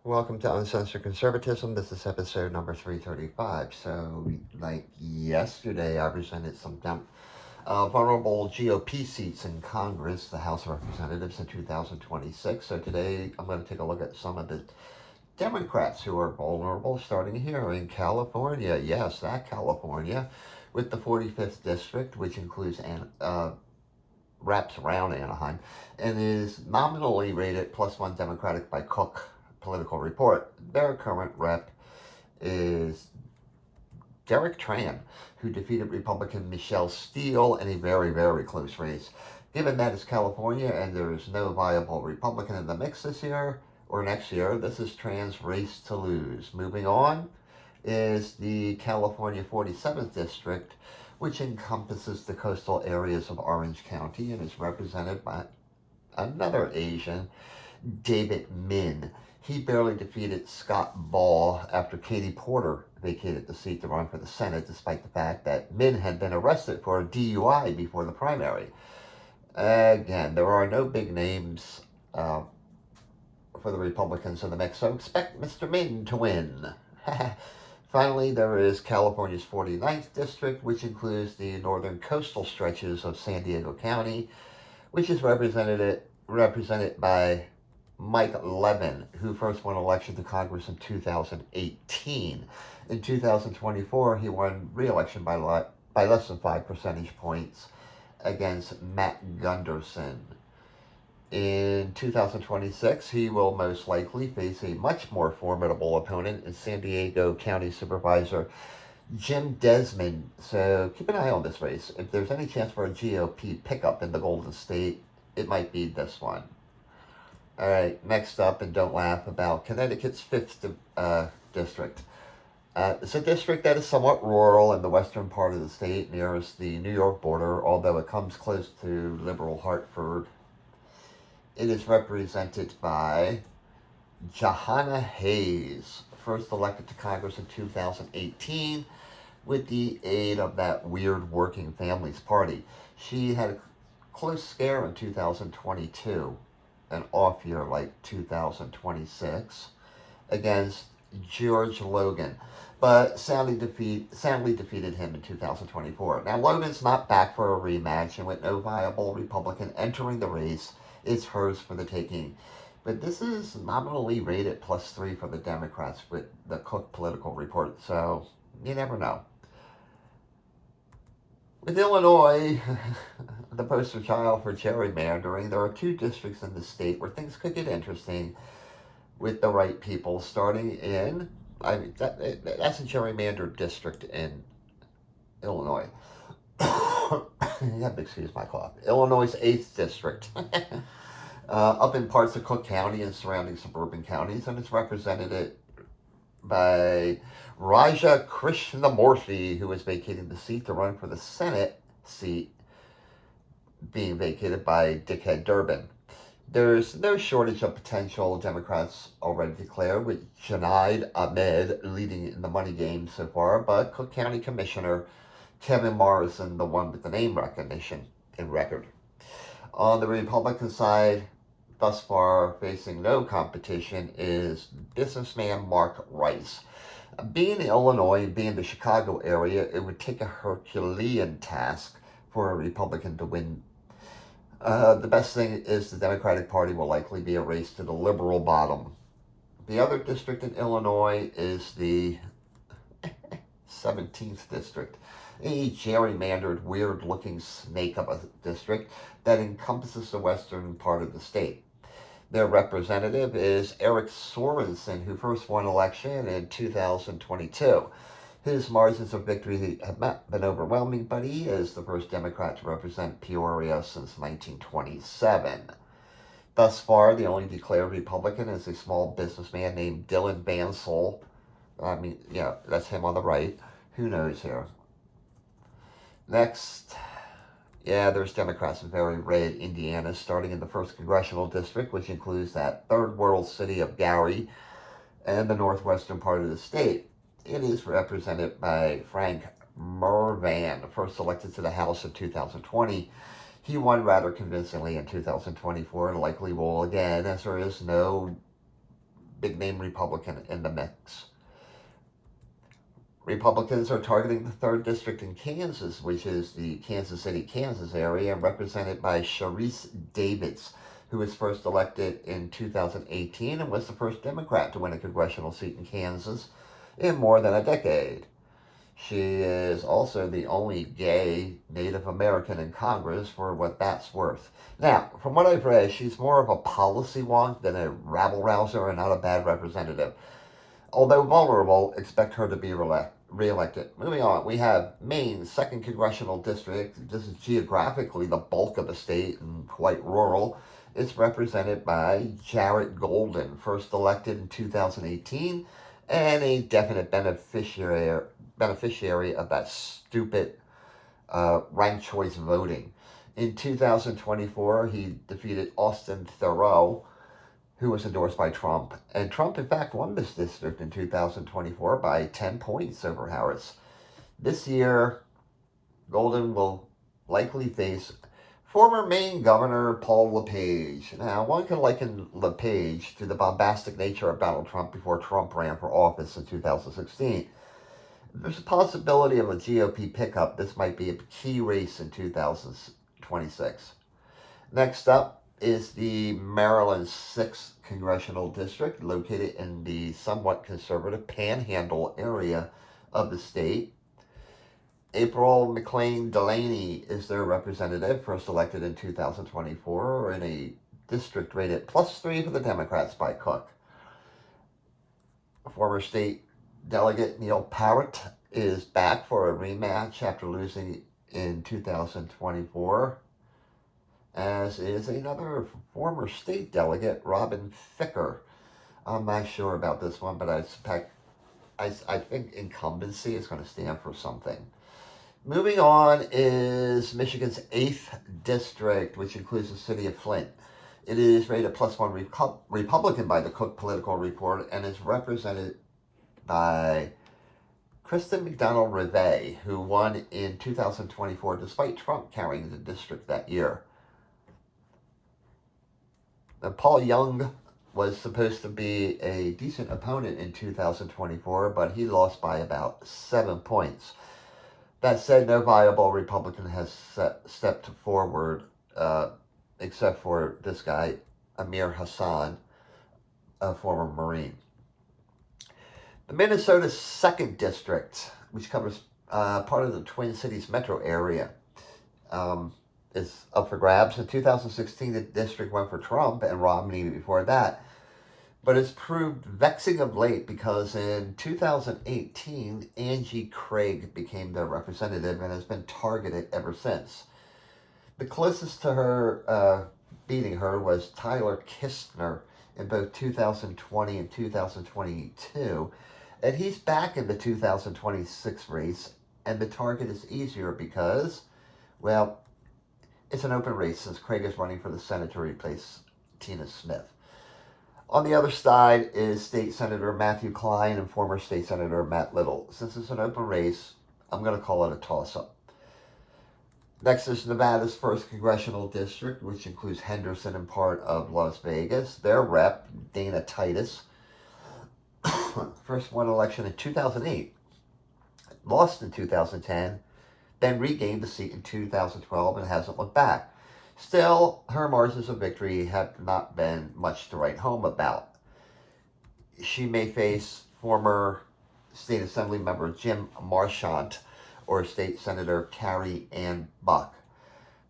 Welcome to Uncensored Conservatism. This is episode number 335. So, like yesterday, I presented some vulnerable GOP seats in Congress, the House of Representatives in 2026. So, today I'm going to take a look at some of the Democrats who are vulnerable, starting here in California. Yes, that California, with the 45th District, which includes wraps around Anaheim, and is nominally rated +1 Democratic by Cook Political Report. Their current rep is Derek Tran, who defeated Republican Michelle Steele in a very, very close race. Given that it's California and there is no viable Republican in the mix this year or next year, this is Tran's race to lose. Moving on is the California 47th District, which encompasses the coastal areas of Orange County and is represented by another Asian, David Min. He barely defeated Scott Ball after Katie Porter vacated the seat to run for the Senate, despite the fact that Min had been arrested for a DUI before the primary. Again, there are no big names for the Republicans in the mix, so expect Mr. Min to win. Finally, there is California's 49th District, which includes the northern coastal stretches of San Diego County, which is represented by Mike Levin, who first won election to Congress in 2018. In 2024, he won re-election by less than 5 percentage points against Matt Gunderson. In 2026, he will most likely face a much more formidable opponent in San Diego County Supervisor Jim Desmond. So keep an eye on this race. If there's any chance for a GOP pickup in the Golden State, it might be this one. All right, next up, and don't laugh about Connecticut's 5th district. It's a district that is somewhat rural in the western part of the state, nearest the New York border, although it comes close to liberal Hartford. It is represented by Jahana Hayes, first elected to Congress in 2018 with the aid of that weird Working Families Party. She had a close scare in 2022, an off year like 2026, against George Logan, but sadly defeated him in 2024. Now, Logan's not back for a rematch, and with no viable Republican entering the race, it's hers for the taking. But this is nominally rated +3 for the Democrats with the Cook Political Report, so you never know. With Illinois, the poster child for gerrymandering, there are 2 districts in the state where things could get interesting with the right people, starting in, that's a gerrymandered district in Illinois. You have to excuse my cough. Illinois' 8th district. Up in parts of Cook County and surrounding suburban counties, and it's represented by Raja Krishnamurthy, who is vacating the seat to run for the Senate seat being vacated by Dickhead Durbin. There's no shortage of potential Democrats already declared, with Junaid Ahmed leading in the money game so far, but Cook County Commissioner Kevin Morrison, the one with the name recognition and record. On the Republican side, thus far facing no competition, is businessman Mark Rice. Being in Illinois, being the Chicago area, it would take a Herculean task for a Republican to win. The best thing is the Democratic Party will likely be a race to the liberal bottom. The other district in Illinois is the 17th district, a gerrymandered, weird-looking snake of a district that encompasses the western part of the state. Their representative is Eric Sorensen, who first won election in 2022. His margins of victory have not been overwhelming, but he is the first Democrat to represent Peoria since 1927. Thus far, the only declared Republican is a small businessman named Dylan Bansal. That's him on the right. Who knows here? Next, there's Democrats in very red Indiana, starting in the 1st Congressional District, which includes that third world city of Gary and the northwestern part of the state. It is represented by Frank Mervan, first elected to the House in 2020. He won rather convincingly in 2024 and likely will again, as there is no big name Republican in the mix. Republicans are targeting the 3rd District in Kansas, which is the Kansas City, Kansas area, represented by Sharice Davids, who was first elected in 2018 and was the first Democrat to win a congressional seat in Kansas in more than a decade. She is also the only gay Native American in Congress, for what that's worth. Now, from what I've read, she's more of a policy wonk than a rabble-rouser and not a bad representative. Although vulnerable, expect her to be reelected. Moving on, we have Maine's 2nd Congressional District. This is geographically the bulk of the state and quite rural. It's represented by Jarrett Golden, first elected in 2018, and a definite beneficiary of that stupid ranked choice voting. In 2024, he defeated Austin Thoreau, who was endorsed by Trump. And Trump, in fact, won this district in 2024 by 10 points over Harris. This year, Golden will likely face former Maine Governor Paul LePage. Now, one can liken LePage to the bombastic nature of Donald Trump before Trump ran for office in 2016. There's a possibility of a GOP pickup. This might be a key race in 2026. Next up is the Maryland 6th Congressional District, located in the somewhat conservative Panhandle area of the state. April McLean Delaney is their representative, first elected in 2024, in a district rated +3 for the Democrats by Cook. Former state delegate Neil Parrott is back for a rematch after losing in 2024, as is another former state delegate, Robin Ficker. I'm not sure about this one, but I think incumbency is going to stand for something. Moving on is Michigan's 8th District, which includes the city of Flint. It is rated +1 Republican by the Cook Political Report and is represented by Kristen McDonald-Rivet, who won in 2024 despite Trump carrying the district that year. Now, Paul Young was supposed to be a decent opponent in 2024, but he lost by about 7 points. That said, no viable Republican has stepped forward, except for this guy, Amir Hassan, a former Marine. The Minnesota's 2nd District, which covers part of the Twin Cities metro area, is up for grabs. In 2016, the district went for Trump and Romney before that. But it's proved vexing of late because in 2018, Angie Craig became their representative and has been targeted ever since. The closest to her beating her was Tyler Kistner in both 2020 and 2022. And he's back in the 2026 race, and the target is easier because, well, it's an open race since Craig is running for the Senate to replace Tina Smith. On the other side is State Senator Matthew Klein and former State Senator Matt Little. Since it's an open race, I'm going to call it a toss-up. Next is Nevada's 1st Congressional District, which includes Henderson and part of Las Vegas. Their rep, Dana Titus, first won election in 2008, lost in 2010, then regained the seat in 2012 and hasn't looked back. Still, her margins of victory have not been much to write home about. She may face former State Assembly member Jim Marchant or State Senator Carrie Ann Buck.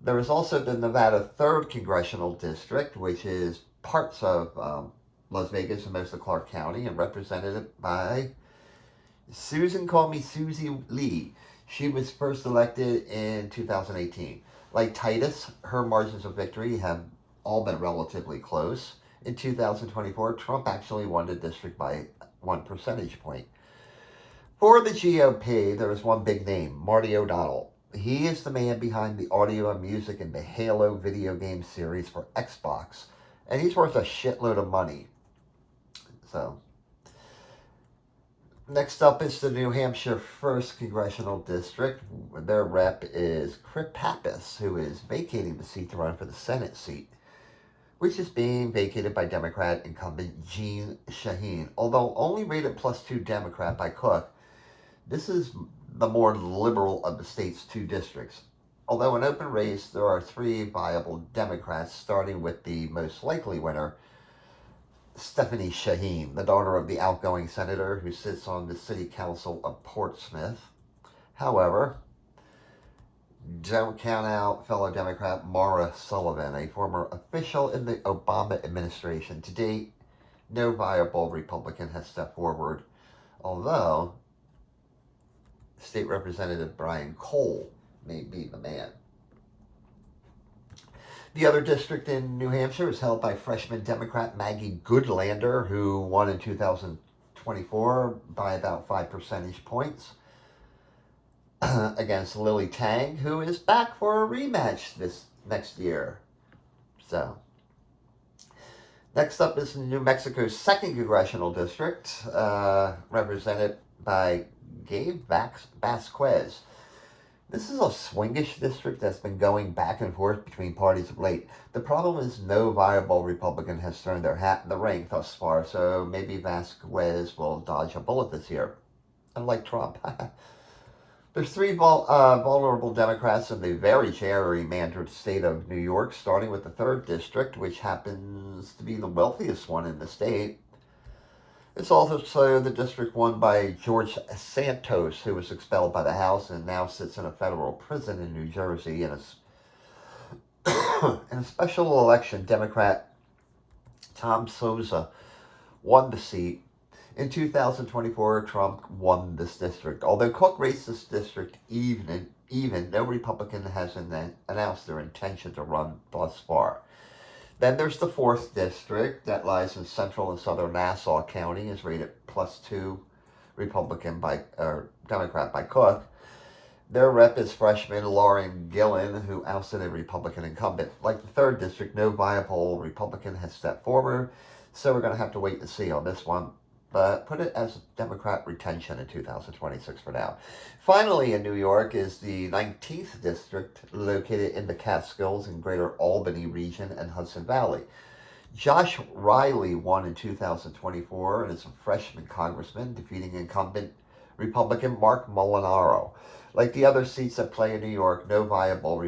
There is also the Nevada 3rd Congressional District, which is parts of Las Vegas and most of Clark County, and represented by Susan, call me Susie Lee. She was first elected in 2018. Like Titus, her margins of victory have all been relatively close. In 2024, Trump actually won the district by 1 percentage point. For the GOP, there is one big name, Marty O'Donnell. He is the man behind the audio and music in the Halo video game series for Xbox, and he's worth a shitload of money. So, next up is the New Hampshire 1st Congressional District. Their rep is Crip Pappas, who is vacating the seat to run for the Senate seat. which is being vacated by Democrat incumbent Jean Shaheen. Although only rated +2 Democrat by Cook, this is the more liberal of the state's two districts. Although an open race, there are three viable Democrats, starting with the most likely winner, Stephanie Shaheen, the daughter of the outgoing senator who sits on the city council of Portsmouth. However, don't count out fellow Democrat Maura Sullivan, a former official in the Obama administration. To date, no viable Republican has stepped forward, although State Representative Brian Cole may be the man. The other district in New Hampshire is held by freshman Democrat Maggie Goodlander, who won in 2024 by about 5 percentage points against Lily Tang, who is back for a rematch this next year. So, next up is New Mexico's 2nd Congressional District, represented by Gabe Vasquez. This is a swingish district that's been going back and forth between parties of late. The problem is no viable Republican has thrown their hat in the ring thus far, so maybe Vasquez will dodge a bullet this year. Unlike Trump. There's three vulnerable Democrats in the very gerrymandered state of New York, starting with the 3rd District, which happens to be the wealthiest one in the state. It's also the district won by George Santos, who was expelled by the House and now sits in a federal prison in New Jersey. In a special election, Democrat Tom Souza won the seat. In 2024, Trump won this district. Although Cook raced this district even, no Republican has announced their intention to run thus far. Then there's the 4th District that lies in central and southern Nassau County, is rated +2 Democrat by Cook. Their rep is freshman Lauren Gillen, who ousted a Republican incumbent. Like the 3rd District, no viable Republican has stepped forward, so we're going to have to wait and see on this one. But put it as Democrat retention in 2026 for now. Finally, in New York is the 19th District, located in the Catskills and Greater Albany region and Hudson Valley. Josh Riley won in 2024 and is a freshman congressman, defeating incumbent Republican Mark Molinaro. Like the other seats that play in New York, no viable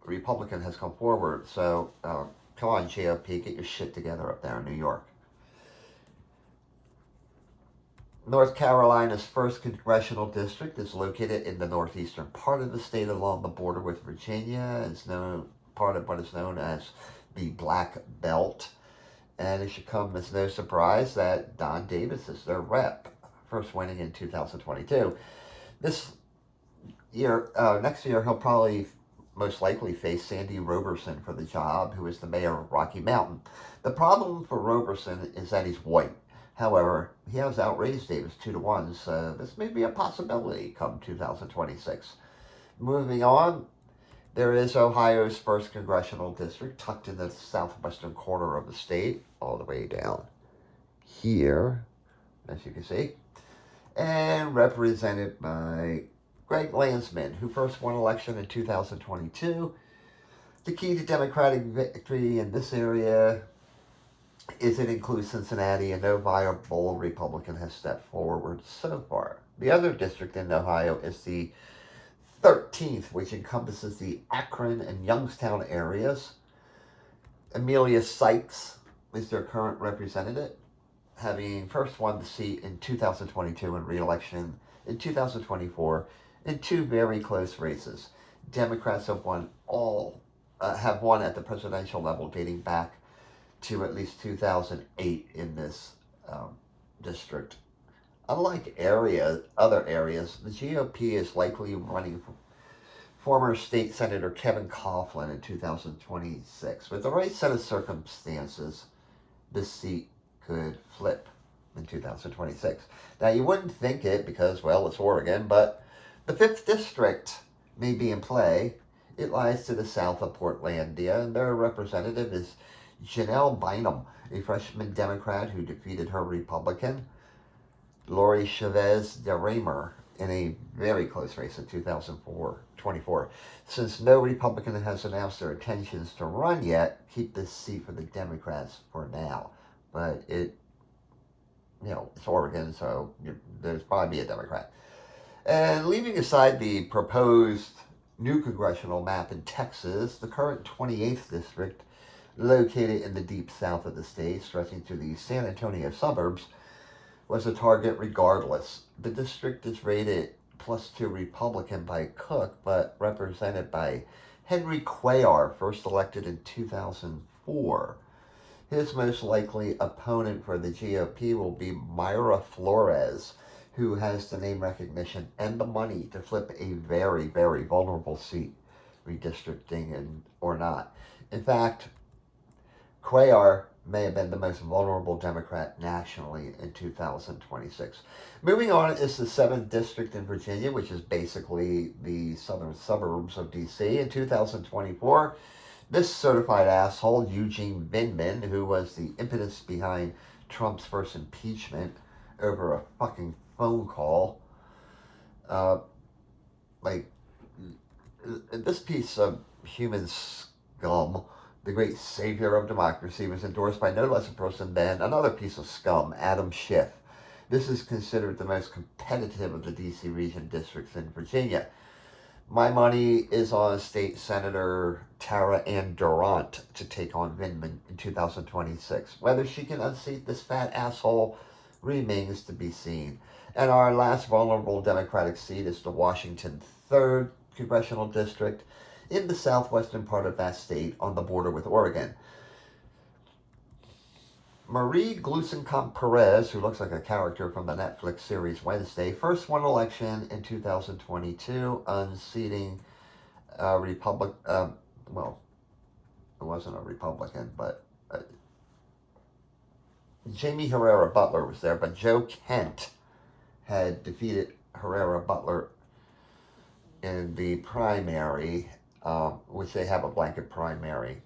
Republican has come forward. So come on, GOP, get your shit together up there in New York. North Carolina's 1st Congressional District is located in the northeastern part of the state along the border with Virginia. It's part of what is known as the Black Belt. And it should come as no surprise that Don Davis is their rep, first winning in 2022. Next year, he'll probably most likely face Sandy Roberson for the job, who is the mayor of Rocky Mountain. The problem for Roberson is that he's white. However, he has outraised Davis 2-1, so this may be a possibility come 2026. Moving on, there is Ohio's 1st Congressional District, tucked in the southwestern corner of the state, all the way down here, as you can see, and represented by Greg Landsman, who first won election in 2022. The key to Democratic victory in this area is it includes Cincinnati, and no viable Republican has stepped forward so far. The other district in Ohio is the 13th, which encompasses the Akron and Youngstown areas. Amelia Sykes is their current representative, having first won the seat in 2022 and re-election in 2024 in 2 very close races. Democrats have won at the presidential level dating back to at least 2008 in this district. Unlike other areas, the GOP is likely running for former state senator Kevin Coughlin in 2026. With the right set of circumstances, this seat could flip in 2026. Now, you wouldn't think it because, well, it's Oregon, but the 5th District may be in play. It lies to the south of Portlandia, and their representative is Janelle Bynum, a freshman Democrat who defeated her Republican, Lori Chavez de Raymer, in a very close race in 2024. Since no Republican has announced their intentions to run yet, keep this seat for the Democrats for now. But it's Oregon, so there's probably be a Democrat. And leaving aside the proposed new congressional map in Texas, the current 28th district, located in the deep south of the state, stretching to the San Antonio suburbs, was a target regardless. The district is rated +2 Republican by Cook, but represented by Henry Cuellar, first elected in 2004. His most likely opponent for the GOP will be Mayra Flores, who has the name recognition and the money to flip a very, very vulnerable seat, redistricting or not. In fact, Cuellar may have been the most vulnerable Democrat nationally in 2026. Moving on is the 7th District in Virginia, which is basically the southern suburbs of D.C. In 2024, this certified asshole, Eugene Vindman, who was the impetus behind Trump's first impeachment over a fucking phone call, this piece of human scum, the great savior of democracy, was endorsed by no less a person than another piece of scum, Adam Schiff. This is considered the most competitive of the D.C. region districts in Virginia. My money is on State Senator Tara Ann Durant to take on Vindman in 2026. Whether she can unseat this fat asshole remains to be seen. And our last vulnerable Democratic seat is the Washington 3rd Congressional District in the southwestern part of that state on the border with Oregon. Marie Gluesenkamp Perez, who looks like a character from the Netflix series Wednesday, first won election in 2022, unseating it wasn't a Republican, but Jamie Herrera Butler was there, but Joe Kent had defeated Herrera Butler in the primary, which they have a blanket primary.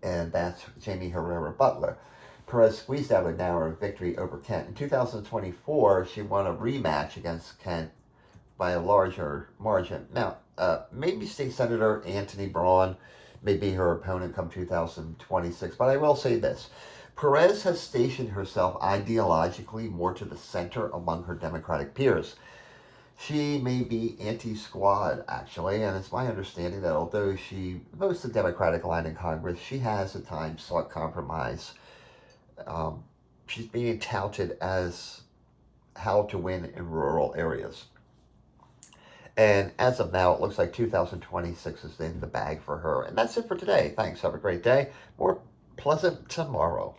And that's Jamie Herrera Butler. Perez squeezed out a narrow victory over Kent. In 2024, she won a rematch against Kent by a larger margin. Now, maybe State Senator Anthony Braun may be her opponent come 2026, but I will say this. Perez has stationed herself ideologically more to the center among her Democratic peers. She may be anti-squad, actually, and it's my understanding that although she votes the Democratic line in Congress, she has at times sought compromise. She's being touted as how to win in rural areas. And as of now, it looks like 2026 is in the bag for her. And that's it for today. Thanks. Have a great day. More pleasant tomorrow.